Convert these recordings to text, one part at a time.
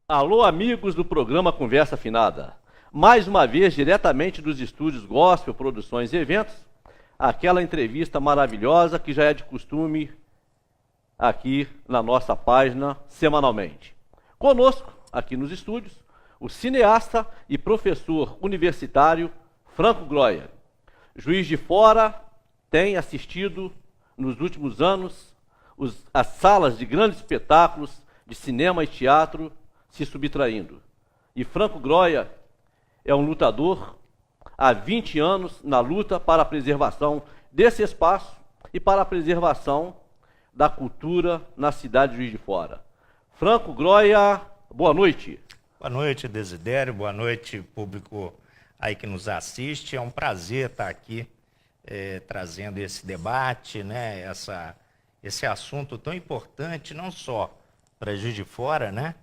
Alô, amigos do programa Conversa Afinada. Mais uma vez, diretamente dos estúdios Gospel Produções e Eventos, aquela entrevista maravilhosa que já é de costume aqui na nossa página semanalmente. Conosco, aqui nos estúdios, o cineasta e professor universitário Franco Groia. Juiz de Fora, tem assistido nos últimos anos as salas de grandes espetáculos de cinema e teatro se subtraindo. E Franco Groia é um lutador há 20 anos na luta para a preservação desse espaço e para a preservação da cultura na cidade de Juiz de Fora. Franco Groia, boa noite. Boa noite, Desidério, boa noite, público aí que nos assiste. É um prazer estar aqui trazendo esse debate, né, esse assunto tão importante, não só para Juiz de Fora, né,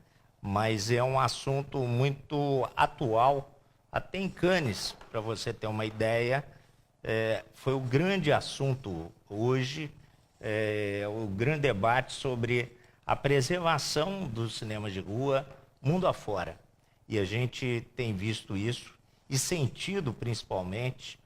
mas é um assunto muito atual, até em Cannes, para você ter uma ideia, foi o grande assunto hoje, o grande debate sobre a preservação dos cinemas de rua mundo afora. E a gente tem visto isso e sentido principalmente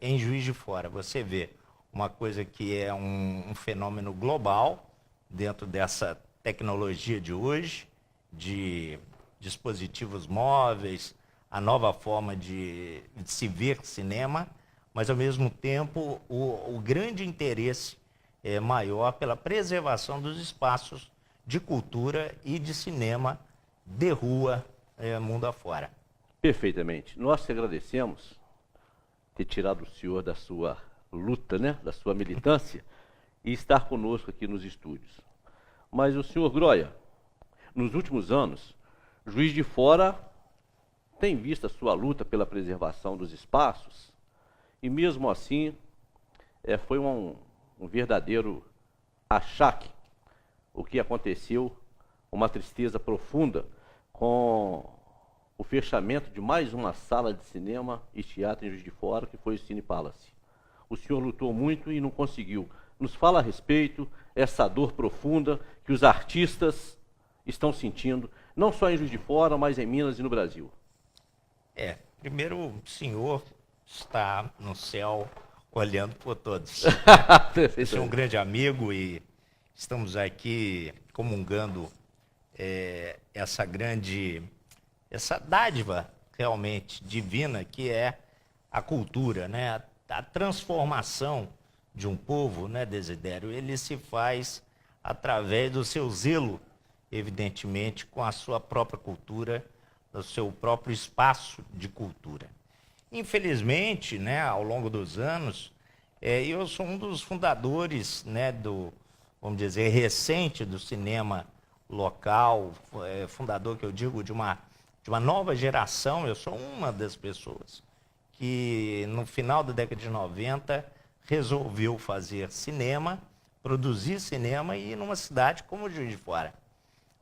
em Juiz de Fora. Você vê uma coisa que é um fenômeno global dentro dessa tecnologia de hoje, de dispositivos móveis, a nova forma de se ver cinema, mas ao mesmo tempo o grande interesse maior pela preservação dos espaços de cultura e de cinema de rua mundo afora. Perfeitamente. Nós te agradecemos ter tirado o senhor da sua luta, né, da sua militância e estar conosco aqui nos estúdios. Mas o senhor Groia, nos últimos anos, Juiz de Fora tem visto a sua luta pela preservação dos espaços e mesmo assim foi um verdadeiro achaque o que aconteceu, uma tristeza profunda com o fechamento de mais uma sala de cinema e teatro em Juiz de Fora, que foi o Cine Palace. O senhor lutou muito e não conseguiu. Nos fala a respeito essa dor profunda que os artistas estão sentindo, não só em Juiz de Fora, mas em Minas e no Brasil. Primeiro, o senhor está no céu olhando por todos. Você é um grande amigo e estamos aqui comungando essa dádiva realmente divina que é a cultura, né? A transformação de um povo, né, Desidério, ele se faz através do seu zelo, evidentemente, com a sua própria cultura, do seu próprio espaço de cultura. Infelizmente, né, ao longo dos anos, eu sou um dos fundadores, né, vamos dizer, recente do cinema local, fundador, que eu digo, de uma nova geração. Eu sou uma das pessoas que, no final da década de 90, resolveu fazer cinema, produzir cinema e numa cidade como Juiz de Fora.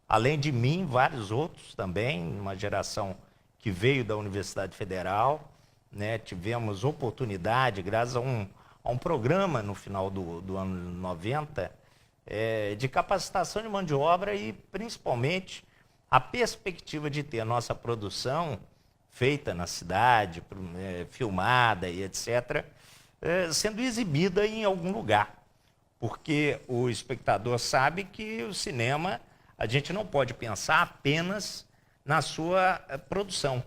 Além de mim, vários outros também, uma geração que veio da Universidade Federal, né? Tivemos oportunidade, graças a um programa no final do ano 90, de capacitação de mão de obra e, principalmente, a perspectiva de ter a nossa produção feita na cidade, filmada e etc., sendo exibida em algum lugar. Porque o espectador sabe que o cinema, a gente não pode pensar apenas na sua produção.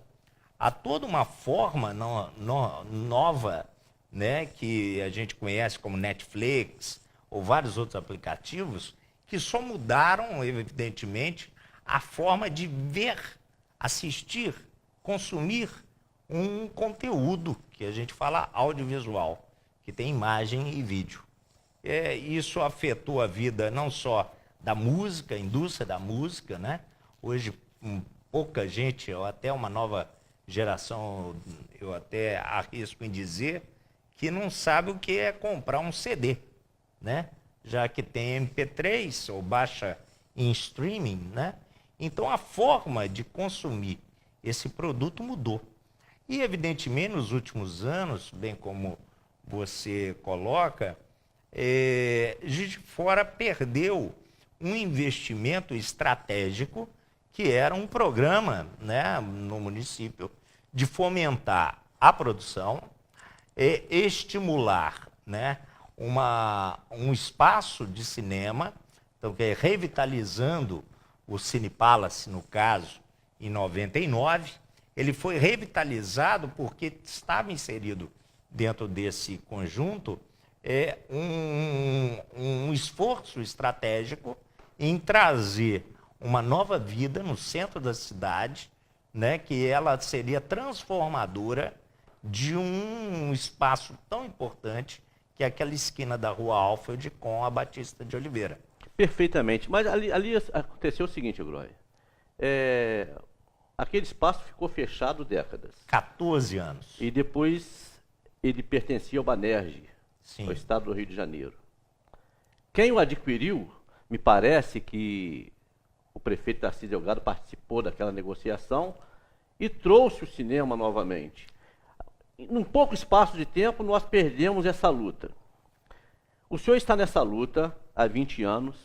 Há toda uma forma nova, né, que a gente conhece como Netflix ou vários outros aplicativos, que só mudaram, evidentemente, a forma de ver, assistir, consumir um conteúdo que a gente fala audiovisual, que tem imagem e vídeo. Isso afetou a vida não só da música, a indústria da música, né? Hoje, pouca gente, ou até uma nova geração, eu até arrisco em dizer, que não sabe o que é comprar um CD, né? Já que tem MP3 ou baixa em streaming, né? Então a forma de consumir esse produto mudou. E evidentemente nos últimos anos, bem como você coloca, Juiz de Fora perdeu um investimento estratégico que era um programa, né, no município de fomentar a produção e estimular, né, um espaço de cinema, então, que é revitalizando o Cine Palace, no caso, em 99. Ele foi revitalizado porque estava inserido dentro desse conjunto um esforço estratégico em trazer uma nova vida no centro da cidade, né, que ela seria transformadora de um espaço tão importante que é aquela esquina da Rua Alfred com a Batista de Oliveira. Perfeitamente. Mas ali aconteceu o seguinte, Groy. Aquele espaço ficou fechado décadas. 14 anos. E depois ele pertencia ao Banerje, Sim. ao estado do Rio de Janeiro. Quem o adquiriu, me parece que o prefeito Tarcísio Delgado participou daquela negociação e trouxe o cinema novamente. Num pouco espaço de tempo, nós perdemos essa luta. O senhor está nessa luta há 20 anos.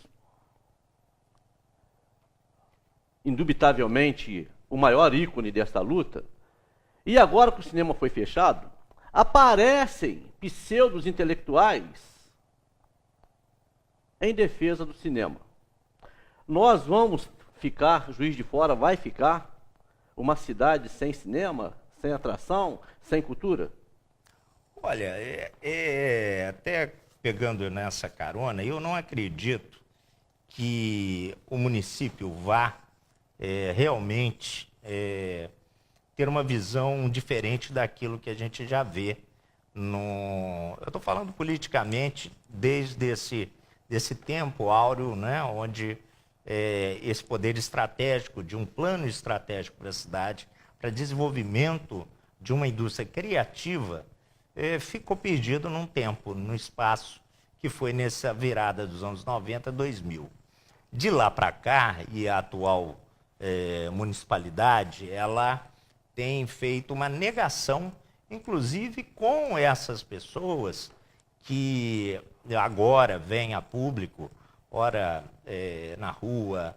Indubitavelmente, o maior ícone dessa luta. E agora que o cinema foi fechado, aparecem pseudos intelectuais em defesa do cinema. Nós vamos ficar, Juiz de Fora vai ficar, uma cidade sem cinema, sem atração, sem cultura? Olha, até pegando nessa carona, eu não acredito que o município vá realmente ter uma visão diferente daquilo que a gente já vê. Eu estou falando politicamente desde desse tempo áureo, né, onde esse poder estratégico, de um plano estratégico para a cidade, para desenvolvimento de uma indústria criativa, ficou perdido num tempo, num espaço que foi nessa virada dos anos 90 a 2000. De lá para cá, e a atual municipalidade, ela tem feito uma negação, inclusive com essas pessoas que agora vêm a público, ora na rua,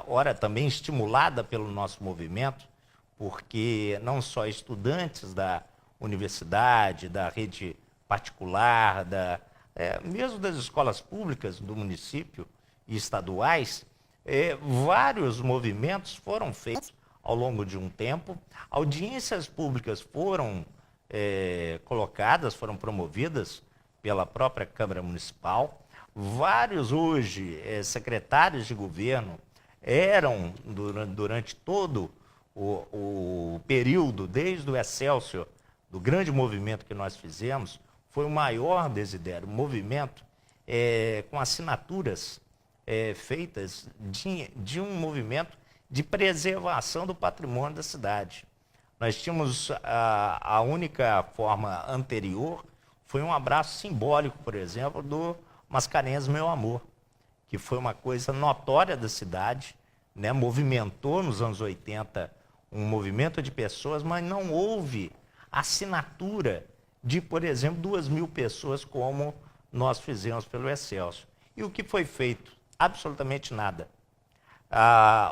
ora também estimulada pelo nosso movimento, porque não só estudantes da universidade, da rede particular, mesmo das escolas públicas do município e estaduais, vários movimentos foram feitos ao longo de um tempo, audiências públicas foram colocadas, foram promovidas pela própria Câmara Municipal. Vários hoje secretários de governo eram, durante todo o período, desde o Excelsior, do grande movimento que nós fizemos, foi o maior desidério, movimento com assinaturas feitas de um movimento de preservação do patrimônio da cidade. Nós tínhamos a única forma anterior, foi um abraço simbólico, por exemplo, do Mascarenhas Meu Amor, que foi uma coisa notória da cidade, né? Movimentou nos anos 80 um movimento de pessoas, mas não houve assinatura de, por exemplo, 2.000 pessoas, como nós fizemos pelo Excelsior. E o que foi feito? Absolutamente nada.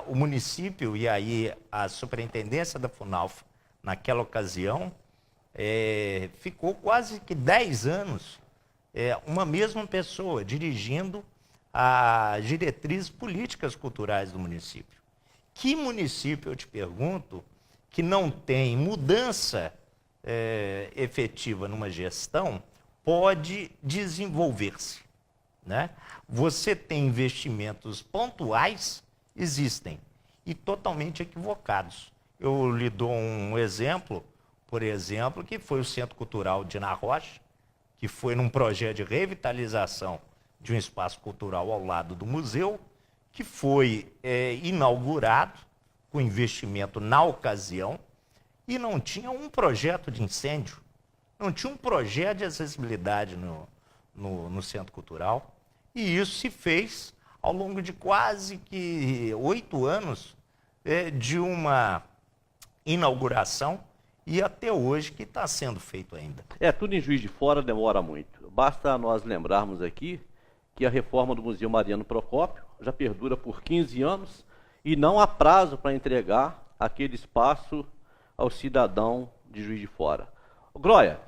O município e aí a superintendência da Funalfa, naquela ocasião, ficou quase que 10 anos uma mesma pessoa dirigindo as diretrizes políticas culturais do município. Que município, eu te pergunto, que não tem mudança efetiva numa gestão, pode desenvolver-se, né? Você tem investimentos pontuais, existem, e totalmente equivocados. Eu lhe dou um exemplo, por exemplo, que foi o Centro Cultural de Na Rocha, que foi num projeto de revitalização de um espaço cultural ao lado do museu, que foi inaugurado com investimento na ocasião e não tinha um projeto de incêndio, não tinha um projeto de acessibilidade no Centro Cultural. E isso se fez ao longo de quase que 8 anos de uma inauguração e até hoje que está sendo feito ainda. Tudo em Juiz de Fora demora muito. Basta nós lembrarmos aqui que a reforma do Museu Mariano Procópio já perdura por 15 anos e não há prazo para entregar aquele espaço ao cidadão de Juiz de Fora. Groia,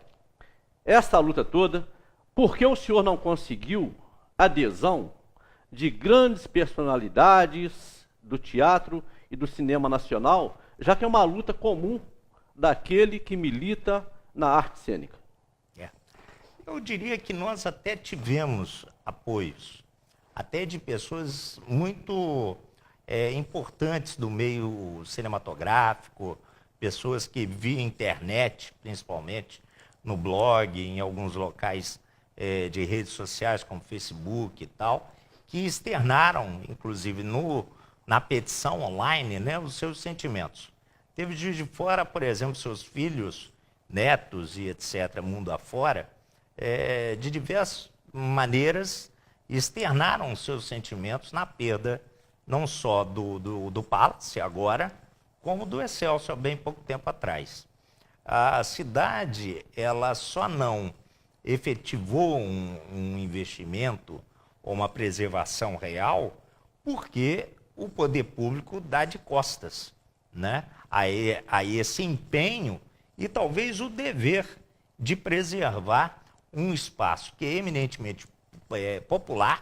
essa luta toda, por que o senhor não conseguiu adesão de grandes personalidades do teatro e do cinema nacional, já que é uma luta comum daquele que milita na arte cênica? Eu diria que nós até tivemos apoios, até de pessoas muito importantes do meio cinematográfico, pessoas que via internet, principalmente no blog, em alguns locais de redes sociais, como Facebook e tal, que externaram, inclusive na petição online, né, os seus sentimentos. Teve Juiz de Fora, por exemplo, seus filhos, netos e etc., mundo afora, de diversas maneiras, externaram seus sentimentos na perda, não só do Palace agora, como do Excelsior, há bem pouco tempo atrás. A cidade, ela só não efetivou um investimento ou uma preservação real porque o poder público dá de costas, né, a esse empenho e talvez o dever de preservar um espaço que é eminentemente popular,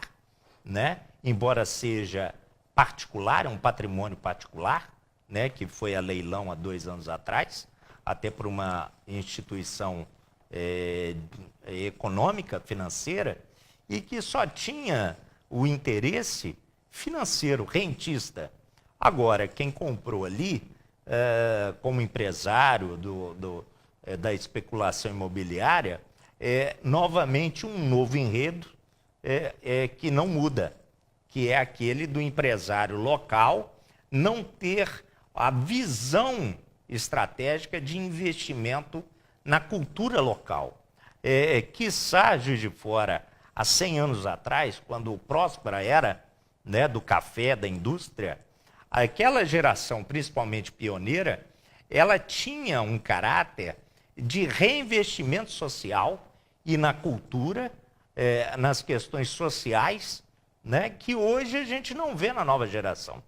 né, embora seja particular, é um patrimônio particular, né, que foi a leilão há 2 anos atrás, até por uma instituição econômica, financeira, e que só tinha o interesse financeiro, rentista. Agora, quem comprou ali, como empresário da especulação imobiliária, novamente um novo enredo que não muda, que é aquele do empresário local não ter a visão estratégica de investimento na cultura local. Quiçá Juiz de Fora, há 100 anos atrás, quando o Próspera era, né, do café, da indústria, aquela geração, principalmente pioneira, ela tinha um caráter de reinvestimento social e na cultura, nas questões sociais, né, que hoje a gente não vê na nova geração.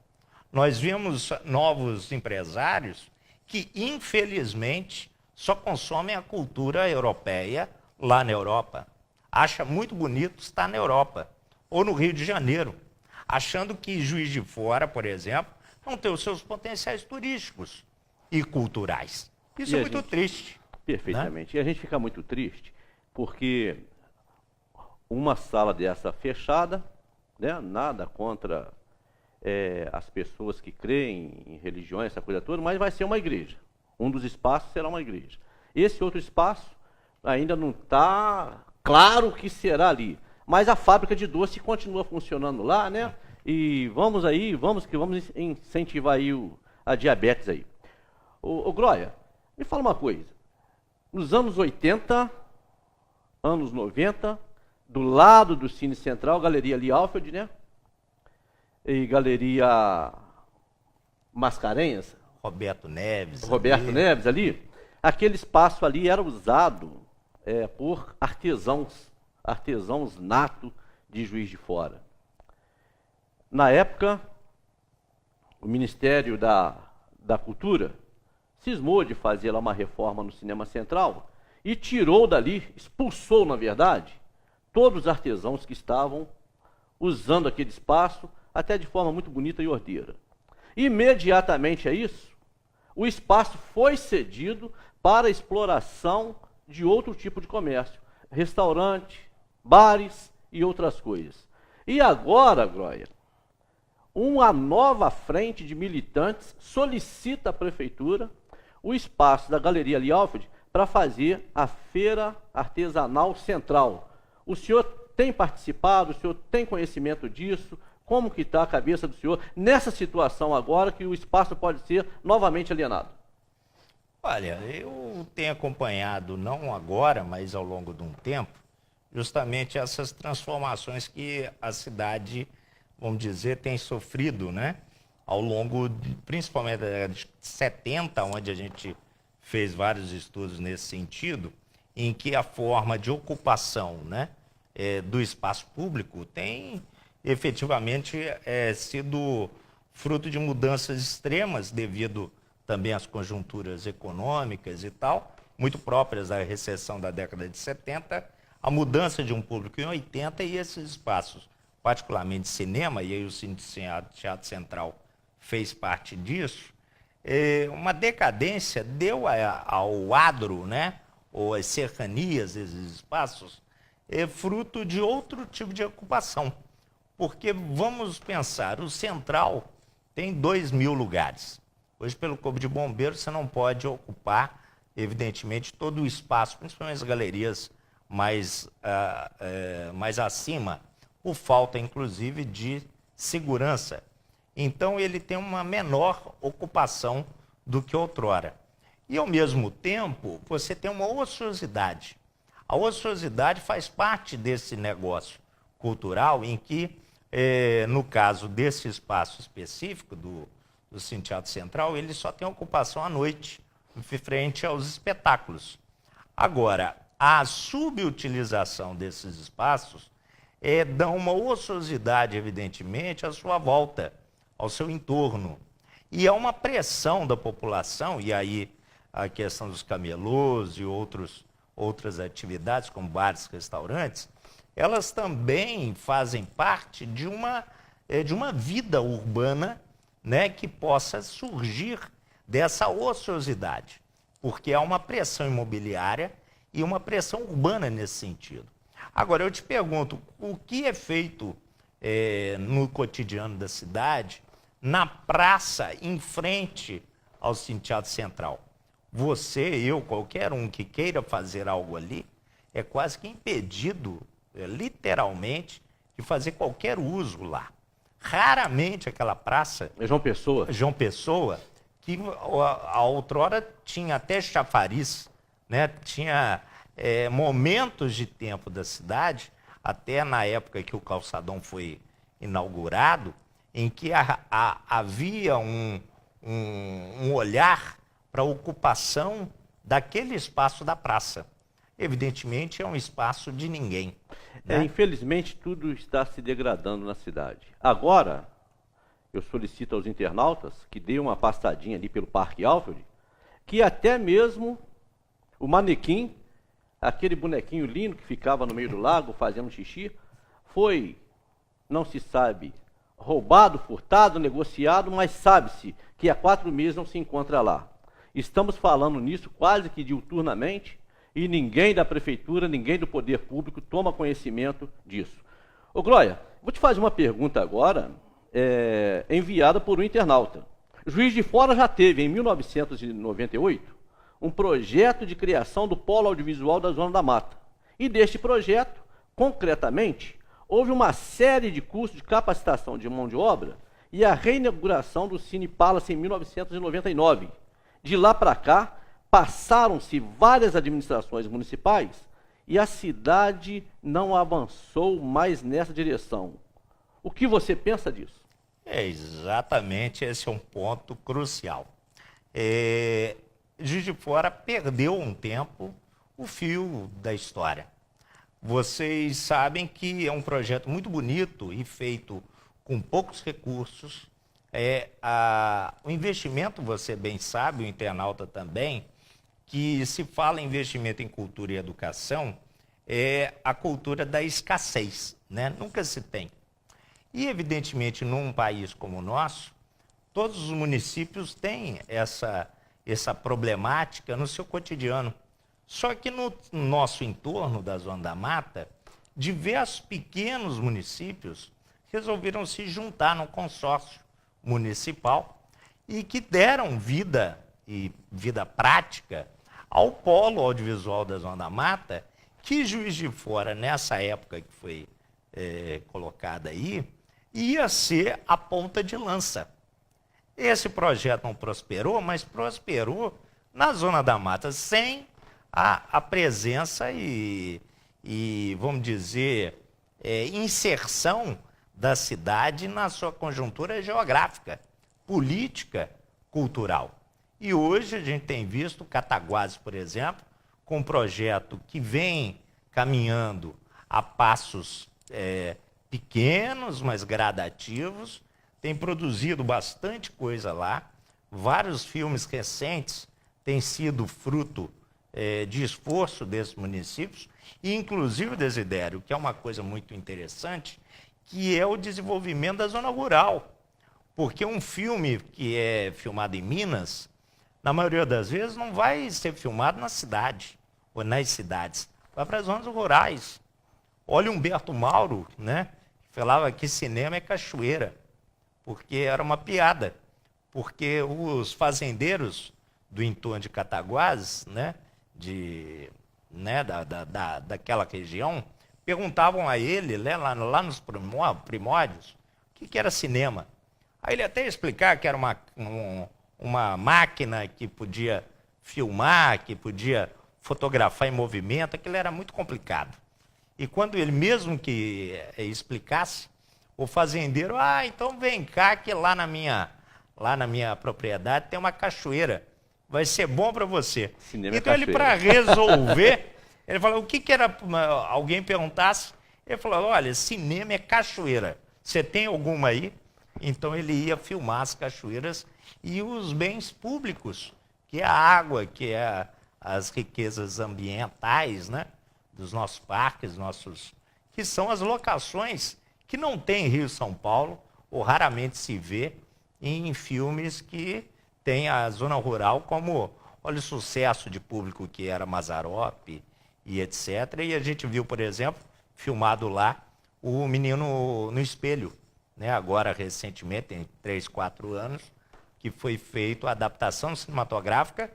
Nós vemos novos empresários que, infelizmente, só consomem a cultura europeia lá na Europa. Acha muito bonito estar na Europa ou no Rio de Janeiro, achando que Juiz de Fora, por exemplo, não tem os seus potenciais turísticos e culturais. Isso é muito triste. Perfeitamente. Né? E a gente fica muito triste porque uma sala dessa fechada, né, nada contra as pessoas que creem em religiões, essa coisa toda, mas vai ser uma igreja. Um dos espaços será uma igreja. Esse outro espaço ainda não está claro o que será ali. Mas a fábrica de doce continua funcionando lá, né? E vamos incentivar aí a diabetes aí. Ô Groia, me fala uma coisa. Nos anos 80, anos 90, do lado do Cine Central, Galeria Lee Alfred, né? E Galeria Mascarenhas. Roberto Neves ali. Aquele espaço ali era usado por artesãos nato de Juiz de Fora. Na época, o Ministério da Cultura cismou de fazer lá uma reforma no Cinema Central e tirou dali, expulsou, na verdade, todos os artesãos que estavam usando aquele espaço, até de forma muito bonita e ordeira. Imediatamente a isso, o espaço foi cedido para a exploração de outro tipo de comércio, restaurante, bares e outras coisas. E agora, Groia, uma nova frente de militantes solicita à prefeitura o espaço da Galeria Lee Alfred para fazer a Feira Artesanal Central. O senhor tem participado, o senhor tem conhecimento disso? Como que está a cabeça do senhor nessa situação agora que o espaço pode ser novamente alienado? Olha, eu tenho acompanhado, não agora, mas ao longo de um tempo, justamente essas transformações que a cidade, vamos dizer, tem sofrido, né? Ao longo, principalmente da década de 70, onde a gente fez vários estudos nesse sentido, em que a forma de ocupação, né, do espaço público tem efetivamente sido fruto de mudanças extremas devido também às conjunturas econômicas e tal, muito próprias da recessão da década de 70, a mudança de um público em 80 e esses espaços, particularmente cinema, e aí o Cine Teatro Central fez parte disso, uma decadência deu ao adro, né, ou às cercanias desses espaços, fruto de outro tipo de ocupação. Porque, vamos pensar, o Central tem 2.000 lugares. Hoje, pelo Corpo de Bombeiros, você não pode ocupar, evidentemente, todo o espaço, principalmente as galerias mais acima, por falta, inclusive, de segurança. Então, ele tem uma menor ocupação do que outrora. E, ao mesmo tempo, você tem uma ociosidade. A ociosidade faz parte desse negócio cultural em que, no caso desse espaço específico do Cine Teatro Central, ele só tem ocupação à noite, frente aos espetáculos. Agora, a subutilização desses espaços dá uma ociosidade, evidentemente, à sua volta, ao seu entorno. E há uma pressão da população, e aí a questão dos camelôs e outras atividades, como bares, restaurantes, elas também fazem parte de uma vida urbana, né, que possa surgir dessa ociosidade, porque há uma pressão imobiliária e uma pressão urbana nesse sentido. Agora, eu te pergunto, o que é feito no cotidiano da cidade, na praça, em frente ao Cine Teatro Central? Você, eu, qualquer um que queira fazer algo ali, é quase que impedido, literalmente, de fazer qualquer uso lá. Raramente aquela praça... João Pessoa? João Pessoa, que a outrora tinha até chafariz, né? Tinha momentos de tempo da cidade, até na época que o calçadão foi inaugurado, em que havia um olhar para a ocupação daquele espaço da praça. Evidentemente, é um espaço de ninguém. Né? Infelizmente, tudo está se degradando na cidade. Agora, eu solicito aos internautas que deem uma passadinha ali pelo Parque Alfred, que até mesmo o manequim, aquele bonequinho lindo que ficava no meio do lago fazendo xixi, foi, não se sabe, roubado, furtado, negociado, mas sabe-se que há 4 meses não se encontra lá. Estamos falando nisso quase que diuturnamente e ninguém da prefeitura, ninguém do poder público toma conhecimento disso. Ô Glória, vou te fazer uma pergunta agora, enviada por um internauta. Juiz de Fora já teve, em 1998, um projeto de criação do Polo Audiovisual da Zona da Mata. E deste projeto, concretamente, houve uma série de cursos de capacitação de mão de obra e a reinauguração do Cine Palace em 1999. De lá para cá, passaram-se várias administrações municipais e a cidade não avançou mais nessa direção. O que você pensa disso? Exatamente, esse é um ponto crucial. Juiz de Fora perdeu um tempo o fio da história. Vocês sabem que é um projeto muito bonito e feito com poucos recursos. O investimento, você bem sabe, o internauta também, que se fala em investimento em cultura e educação, é a cultura da escassez, né? Nunca se tem. E, evidentemente, num país como o nosso, todos os municípios têm essa problemática no seu cotidiano. Só que no nosso entorno da Zona da Mata, diversos pequenos municípios resolveram se juntar no consórcio municipal e que deram vida e vida prática ao polo audiovisual da Zona da Mata, que Juiz de Fora, nessa época que foi colocada aí, ia ser a ponta de lança. Esse projeto não prosperou, mas prosperou na Zona da Mata, sem a presença e, vamos dizer, inserção da cidade na sua conjuntura geográfica, política, cultural. E hoje a gente tem visto Cataguases, por exemplo, com um projeto que vem caminhando a passos pequenos, mas gradativos, tem produzido bastante coisa lá. Vários filmes recentes têm sido fruto de esforço desses municípios, e inclusive, Desidério, que é uma coisa muito interessante, que é o desenvolvimento da zona rural. Porque um filme que é filmado em Minas, na maioria das vezes, não vai ser filmado na cidade, ou nas cidades, vai para as zonas rurais. Olha o Humberto Mauro, né, que falava que cinema é cachoeira, porque era uma piada. Porque os fazendeiros do entorno de Cataguases, né, daquela região, perguntavam a ele, né, lá nos primórdios, o que era cinema. Aí ele até ia explicar que era uma máquina que podia filmar, que podia fotografar em movimento, aquilo era muito complicado. E quando ele mesmo que explicasse, o fazendeiro, então vem cá que lá na minha propriedade tem uma cachoeira, vai ser bom para você. Cinema então ele, para resolver, ele falou, o que era, alguém perguntasse, ele falou, olha, cinema é cachoeira, você tem alguma aí? Então ele ia filmar as cachoeiras e os bens públicos, que é a água, que é as riquezas ambientais, né, dos nossos parques, que são as locações que não tem em Rio e São Paulo, ou raramente se vê em filmes que tem a zona rural, como, olha o sucesso de público que era Mazzaropi e etc. E a gente viu, por exemplo, filmado lá, o Menino no Espelho, né? Agora, recentemente, tem 3, 4 anos, que foi feito a adaptação cinematográfica,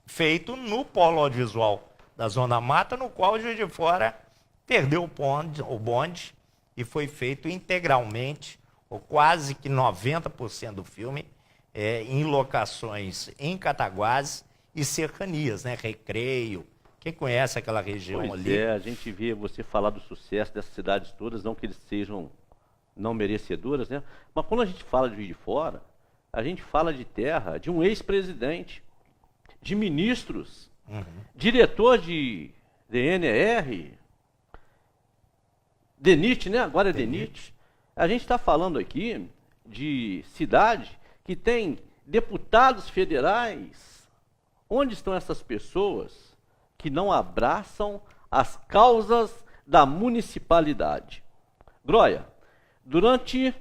feito no polo audiovisual da Zona Mata, no qual o Juiz de Fora perdeu o bonde e foi feito integralmente, ou quase que 90% do filme, em locações em Cataguases e cercanias, né? Recreio. Quem conhece aquela região ali? A gente vê você falar do sucesso dessas cidades todas, não que eles sejam não merecedoras, né? Mas quando a gente fala de Juiz de Fora, a gente fala de terra de um ex-presidente, de ministros, diretor de DNR, DENIT, né? Agora é DENIT. A gente está falando aqui de cidade que tem deputados federais. Onde estão essas pessoas que não abraçam as causas da municipalidade? Groia, durante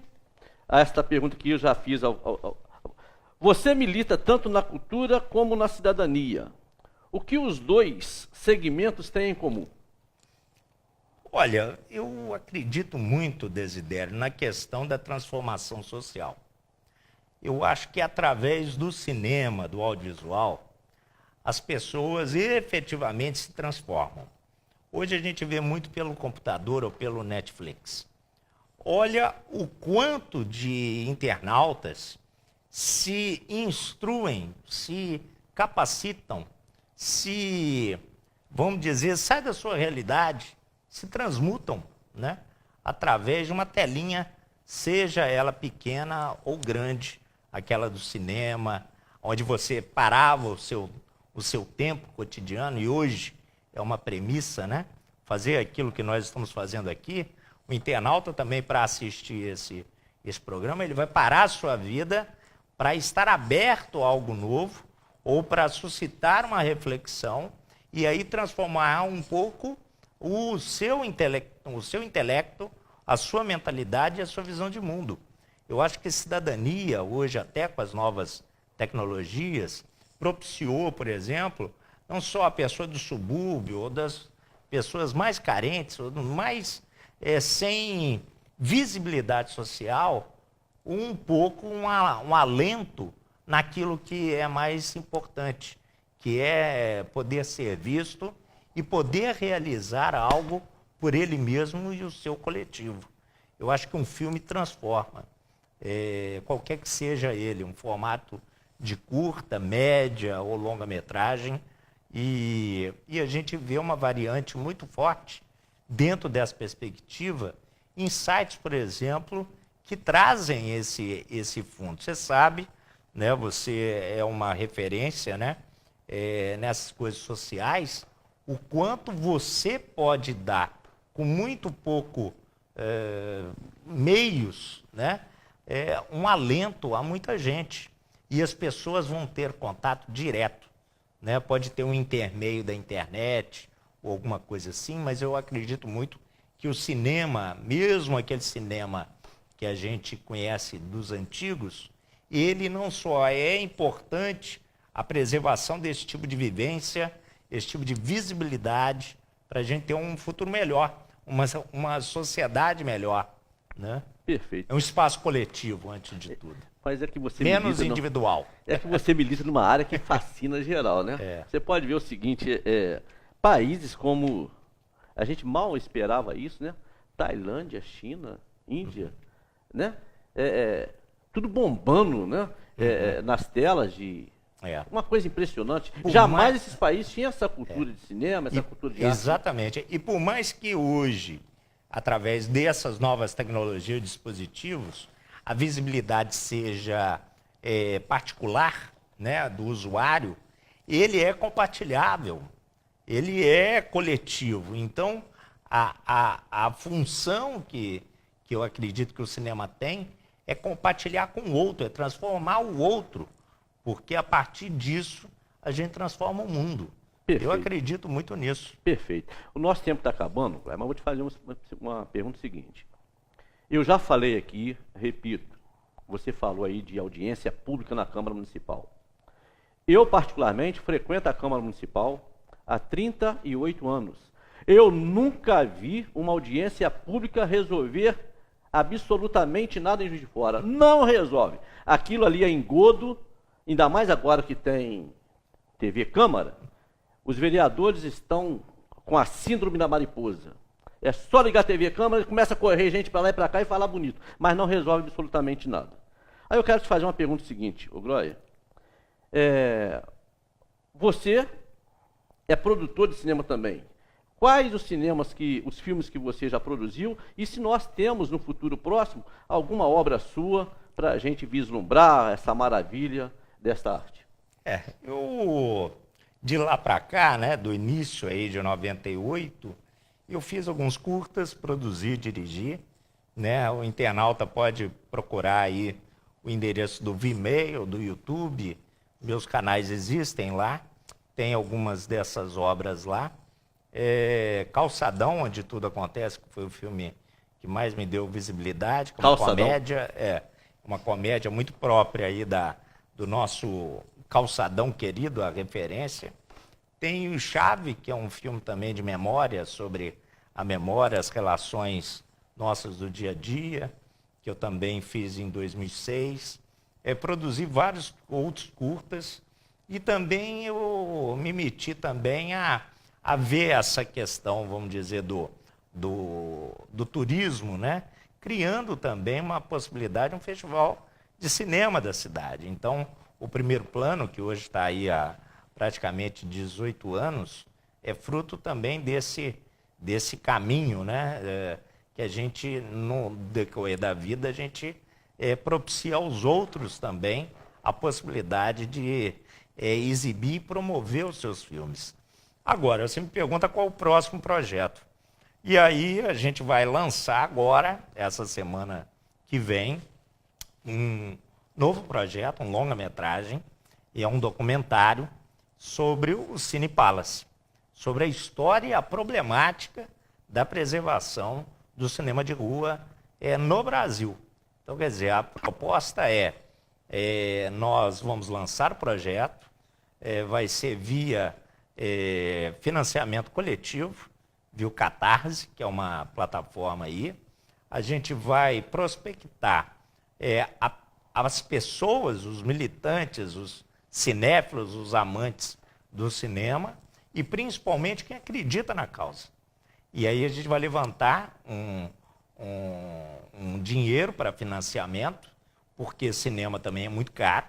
esta pergunta que eu já fiz, você milita tanto na cultura como na cidadania. O que os dois segmentos têm em comum? Olha, eu acredito muito, Desidério, na questão da transformação social. Eu acho que através do cinema, do audiovisual, as pessoas efetivamente se transformam. Hoje a gente vê muito pelo computador ou pelo Netflix. Olha o quanto de internautas se instruem, se capacitam, vamos dizer, sai da sua realidade, se transmutam, né, através de uma telinha, seja ela pequena ou grande, aquela do cinema, onde você parava o seu tempo cotidiano, e hoje é uma premissa, né, fazer aquilo que nós estamos fazendo aqui. O internauta também, para assistir esse programa, ele vai parar a sua vida para estar aberto a algo novo, ou para suscitar uma reflexão, e aí transformar um pouco o seu intelecto, a sua mentalidade e a sua visão de mundo. Eu acho que cidadania, hoje, até com as novas tecnologias, propiciou, por exemplo, não só a pessoa do subúrbio, ou das pessoas mais carentes, ou mais sem visibilidade social, um pouco um alento naquilo que é mais importante, que é poder ser visto e poder realizar algo por ele mesmo e o seu coletivo. Eu acho que um filme transforma, qualquer que seja ele, um formato de curta, média ou longa-metragem, e a gente vê uma variante muito forte dentro dessa perspectiva, em sites, por exemplo, que trazem esse fundo. Você sabe, né, você é uma referência, né, nessas coisas sociais, o quanto você pode dar com muito pouco meios, né, um alento a muita gente. E as pessoas vão ter contato direto, né? Pode ter um intermédio da internet ou alguma coisa assim, mas eu acredito muito que o cinema, mesmo aquele cinema que a gente conhece dos antigos, ele não só é importante a preservação desse tipo de vivência, esse tipo de visibilidade, para a gente ter um futuro melhor, uma sociedade melhor, né? Perfeito. É um espaço coletivo, antes de tudo. Mas é que você Menos individual. É que você milita numa área que fascina geral, né? Você pode ver o seguinte, países como... A gente mal esperava isso, né? Tailândia, China, Índia, né? Tudo bombando, né? Nas telas de... Uma coisa impressionante. Jamais esses países tinham essa cultura de cinema, essa cultura de arte. Exatamente. E por mais que hoje, através dessas novas tecnologias e dispositivos, a visibilidade seja particular, né, do usuário, ele é compartilhável, ele é coletivo. Então, a função que eu acredito que o cinema tem é compartilhar com o outro, é transformar o outro, porque a partir disso a gente transforma o mundo. Perfeito. Eu acredito muito nisso. Perfeito. O nosso tempo está acabando, mas eu vou te fazer uma pergunta seguinte. Eu já falei aqui, repito, você falou aí de audiência pública na Câmara Municipal. Eu, particularmente, frequento a Câmara Municipal há 38 anos. Eu nunca vi uma audiência pública resolver absolutamente nada em Juiz de Fora. Não resolve. Aquilo ali é engodo, ainda mais agora que tem TV Câmara, os vereadores estão com a síndrome da mariposa. É só ligar a TV Câmara e começa a correr gente para lá e para cá e falar bonito, mas não resolve absolutamente nada. Aí eu quero te fazer uma pergunta seguinte, ô Glória. Você é produtor de cinema também. Quais os filmes que você já produziu e se nós temos no futuro próximo alguma obra sua para a gente vislumbrar essa maravilha desta arte? De lá para cá, né, do início aí de 98, eu fiz alguns curtas, produzi, dirigi, né? O internauta pode procurar aí o endereço do Vimeo, do YouTube, meus canais existem lá, tem algumas dessas obras lá. Calçadão, onde tudo acontece, que foi o filme que mais me deu visibilidade, que é uma comédia muito própria aí do nosso Calçadão querido, a referência. Tem o Chave, que é um filme também de memória, sobre a memória, as relações nossas do dia a dia, que eu também fiz em 2006. Produzi vários outros curtas e também eu me meti também a ver essa questão, vamos dizer, do turismo, né? Criando também uma possibilidade, um festival de cinema da cidade. Então, o Primeiro Plano, que hoje está aí há praticamente 18 anos, é fruto também desse caminho, né? Que a gente, no decorrer da vida, a gente propicia aos outros também a possibilidade de exibir e promover os seus filmes. Agora, você me pergunta qual o próximo projeto. E aí a gente vai lançar agora, essa semana que vem, um novo projeto, um longa-metragem, e é um documentário sobre o Cine Palace, sobre a história e a problemática da preservação do cinema de rua no Brasil. Então, quer dizer, a proposta nós vamos lançar o projeto, vai ser via financiamento coletivo, via o Catarse, que é uma plataforma aí. A gente vai prospectar as pessoas, os militantes, os cinéfilos, os amantes do cinema e principalmente quem acredita na causa. E aí a gente vai levantar um dinheiro para financiamento, porque cinema também é muito caro.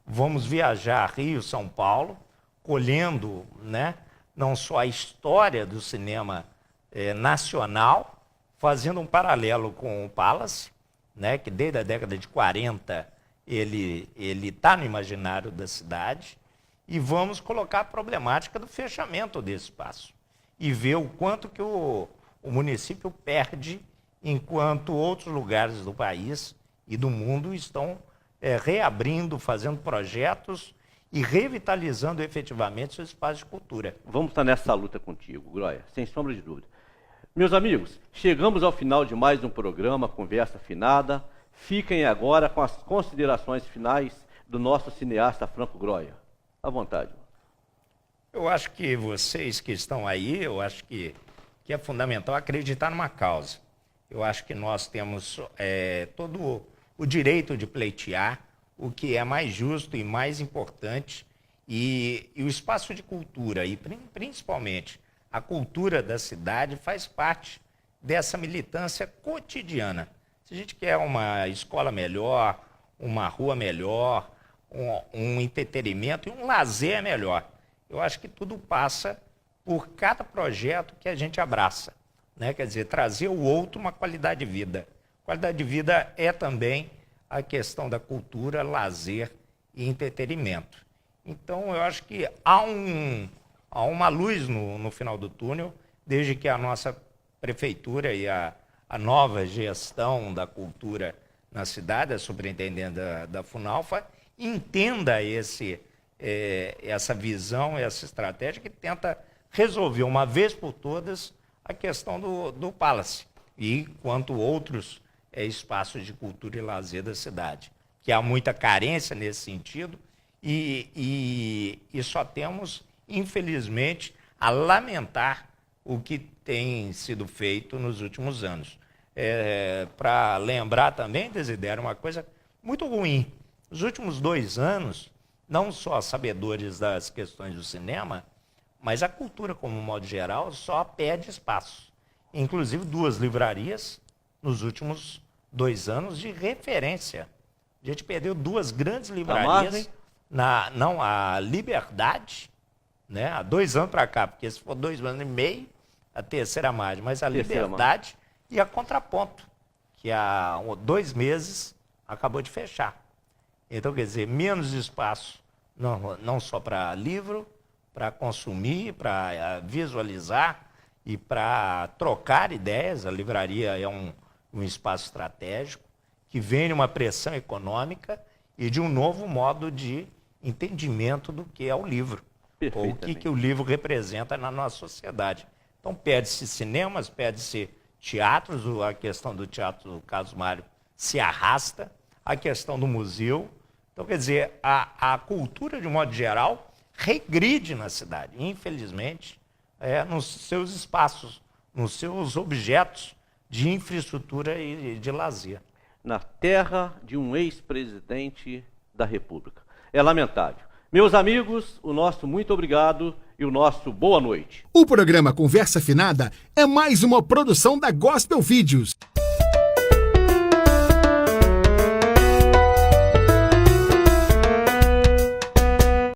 Vamos viajar a Rio, São Paulo, colhendo, né, não só a história do cinema nacional, fazendo um paralelo com o Palace, né, que desde a década de 40 ele está no imaginário da cidade, e vamos colocar a problemática do fechamento desse espaço e ver o quanto que o município perde enquanto outros lugares do país e do mundo estão reabrindo, fazendo projetos e revitalizando efetivamente seus espaços de cultura. Vamos estar nessa luta contigo, Groia, sem sombra de dúvida. Meus amigos, chegamos ao final de mais um programa Conversa Afinada. Fiquem agora com as considerações finais do nosso cineasta Franco Groia. À vontade. Eu acho que vocês que estão aí, eu acho que é fundamental acreditar numa causa. Eu acho que nós temos todo o direito de pleitear o que é mais justo e mais importante, e o espaço de cultura, e principalmente a cultura da cidade, faz parte dessa militância cotidiana. Se a gente quer uma escola melhor, uma rua melhor, um entretenimento e um lazer melhor, eu acho que tudo passa por cada projeto que a gente abraça, né? Quer dizer, trazer ao outro uma qualidade de vida. Qualidade de vida é também a questão da cultura, lazer e entretenimento. Então, eu acho que há uma luz no final do túnel, desde que a nossa prefeitura e a nova gestão da cultura na cidade, a superintendente da Funalfa, entenda essa visão, essa estratégia que tenta resolver uma vez por todas a questão do Palace e quanto outros espaços de cultura e lazer da cidade, que há muita carência nesse sentido e só temos, infelizmente, a lamentar o que tem sido feito nos últimos anos. Para lembrar também, Desidério, uma coisa muito ruim. Nos últimos 2 anos, não só sabedores das questões do cinema, mas a cultura, como modo geral, só perde espaço. Inclusive 2 livrarias nos últimos 2 anos de referência. A gente perdeu 2 grandes livrarias. A Liberdade, né? Há 2 anos para cá, porque se for 2 anos e meio, a terceira margem, mas a Liberdade e a Contraponto, que há 2 meses acabou de fechar. Então, quer dizer, menos espaço, não só para livro, para consumir, para visualizar e para trocar ideias. A livraria é um espaço estratégico que vem de uma pressão econômica e de um novo modo de entendimento do que é o livro, ou o que o livro representa na nossa sociedade. Então, perde-se cinemas, perde-se teatros, a questão do teatro do Carlos Mário se arrasta, a questão do museu. Então, quer dizer, a cultura, de um modo geral, regride na cidade, infelizmente, nos seus espaços, nos seus objetos de infraestrutura e de lazer. Na terra de um ex-presidente da República. É lamentável. Meus amigos, o nosso muito obrigado e o nosso boa noite. O programa Conversa Afinada é mais uma produção da Gospel Vídeos.